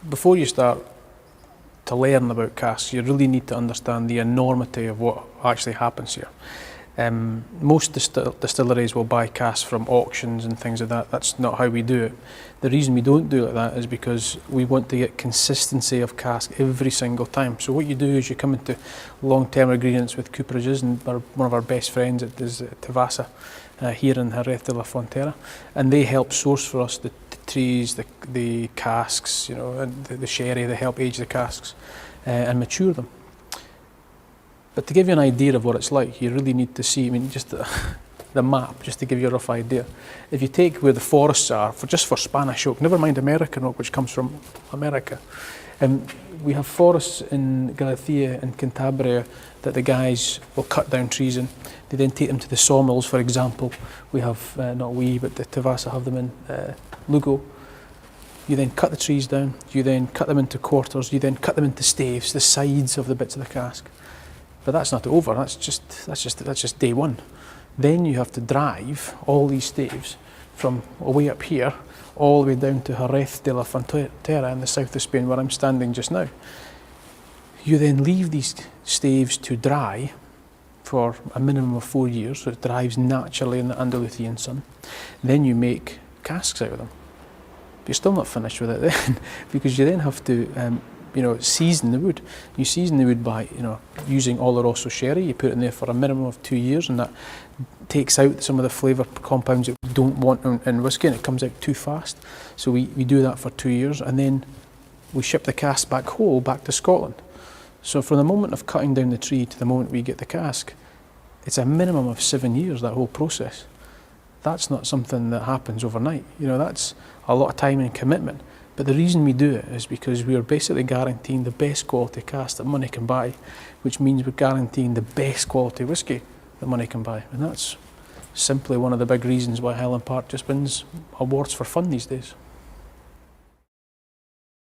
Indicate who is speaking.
Speaker 1: before you start to learn about casks, you really need to understand the enormity of what actually happens here. Most distilleries will buy casks from auctions and things like that. That's not how we do it. The reason we don't do it like that is because we want to get consistency of cask every single time. So what you do is you come into long-term agreements with cooperages, and one of our best friends is Tavasa here in Jerez de la Frontera, and they help source for us the trees, the casks, and the sherry. They help age the casks and mature them. But to give you an idea of what it's like, you really need to see, just the map, just to give you a rough idea. If you take where the forests are, just for Spanish oak, never mind American oak, which comes from America, we have forests in Galicia and Cantabria that the guys will cut down trees in. They then take them to the sawmills, for example. We have, not we, but the Tavasa have them in Lugo. You then cut the trees down, you then cut them into quarters, you then cut them into staves, the sides of the bits of the cask. But that's not over, that's just day one. Then you have to drive all these staves from way up here all the way down to Jerez de la Frontera in the south of Spain, where I'm standing just now. You then leave these staves to dry for a minimum of 4 years, so it dries naturally in the Andalusian sun. Then you make casks out of them. But you're still not finished with it then, because you then have to season the wood. You season the wood by using Oloroso sherry. You put it in there for a minimum of 2 years, and that takes out some of the flavour compounds that we don't want in whisky, and it comes out too fast. So we do that for 2 years, and then we ship the cask back whole back to Scotland. So from the moment of cutting down the tree to the moment we get the cask, it's a minimum of 7 years, that whole process. That's not something that happens overnight. That's a lot of time and commitment. But the reason we do it is because we are basically guaranteeing the best quality cask that money can buy, which means we're guaranteeing the best quality whisky that money can buy. And that's simply one of the big reasons why Highland Park just wins awards for fun these days.